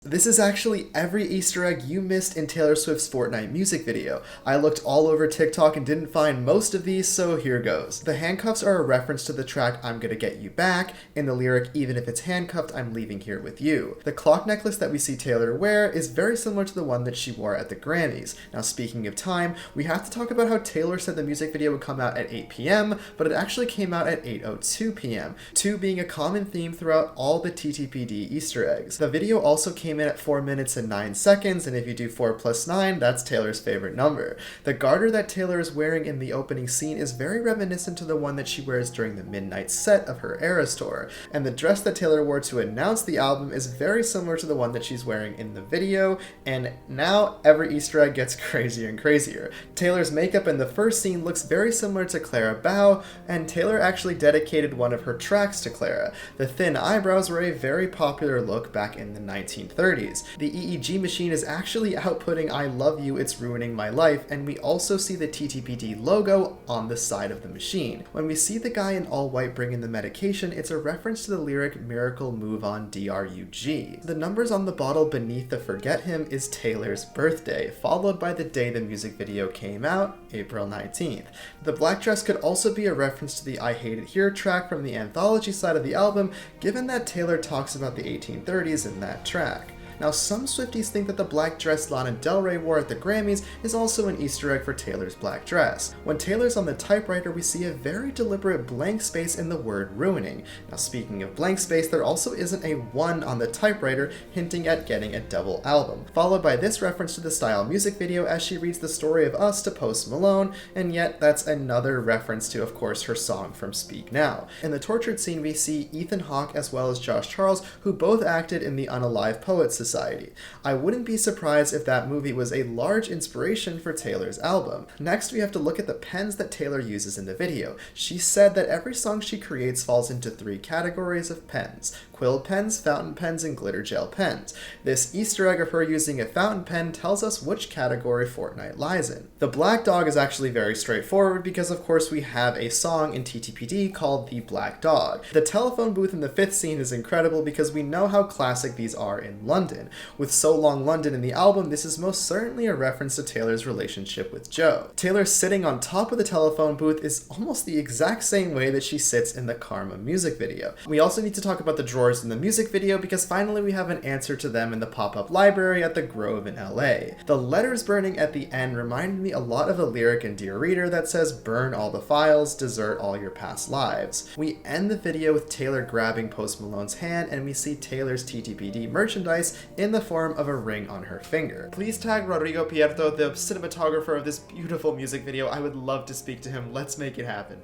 This is actually every Easter egg you missed in Taylor Swift's Fortnite music video. I looked all over TikTok and didn't find most of these, so here goes. The handcuffs are a reference to the track I'm Gonna Get You Back. In the lyric, even if it's handcuffed, I'm leaving here with you. The clock necklace that we see Taylor wear is very similar to the one that she wore at the Grammys. Now, speaking of time, we have to talk about how Taylor said the music video would come out at 8 p.m., but it actually came out at 8:02 p.m., 2 being a common theme throughout all the TTPD Easter eggs. The video also came in at 4 minutes and 9 seconds, and if you do 4 plus 9, that's Taylor's favorite number. The garter that Taylor is wearing in the opening scene is very reminiscent to the one that she wears during the midnight set of her Eras tour, and the dress that Taylor wore to announce the album is very similar to the one that she's wearing in the video, and now every Easter egg gets crazier and crazier. Taylor's makeup in the first scene looks very similar to Clara Bow, and Taylor actually dedicated one of her tracks to Clara. The thin eyebrows were a very popular look back in the 1930s. The EEG machine is actually outputting I love you, it's ruining my life, and we also see the TTPD logo on the side of the machine. When we see the guy in all white bringing the medication, it's a reference to the lyric Miracle Move On DRUG. The numbers on the bottle beneath the Forget Him is Taylor's birthday, followed by the day the music video came out, April 19th. The black dress could also be a reference to the I Hate It Here track from the anthology side of the album, given that Taylor talks about the 1830s in that track. Now, some Swifties think that the black dress Lana Del Rey wore at the Grammys is also an Easter egg for Taylor's black dress. When Taylor's on the typewriter, we see a very deliberate blank space in the word ruining. Now, speaking of blank space, there also isn't a 1 on the typewriter, hinting at getting a double album. Followed by this reference to the Style music video as she reads The Story of Us to Post Malone, and yet that's another reference to, of course, her song from Speak Now. In the tortured scene, we see Ethan Hawke as well as Josh Charles, who both acted in the Unalive Poets Society. I wouldn't be surprised if that movie was a large inspiration for Taylor's album. Next, we have to look at the pens that Taylor uses in the video. She said that every song she creates falls into 3 categories of pens: quill pens, fountain pens, and glitter gel pens. This Easter egg of her using a fountain pen tells us which category Fortnight lies in. The Black Dog is actually very straightforward because of course we have a song in TTPD called The Black Dog. The telephone booth in the 5th scene is incredible because we know how classic these are in London. With So Long London in the album, this is most certainly a reference to Taylor's relationship with Joe. Taylor sitting on top of the telephone booth is almost the exact same way that she sits in the Karma music video. We also need to talk about the drawers in the music video because finally we have an answer to them in the pop-up library at the Grove in LA. The letters burning at the end reminded me a lot of the lyric in Dear Reader that says burn all the files, desert all your past lives. We end the video with Taylor grabbing Post Malone's hand and we see Taylor's TTPD merchandise in the form of a ring on her finger. Please tag Rodrigo Pierto, the cinematographer of this beautiful music video. I would love to speak to him. Let's make it happen.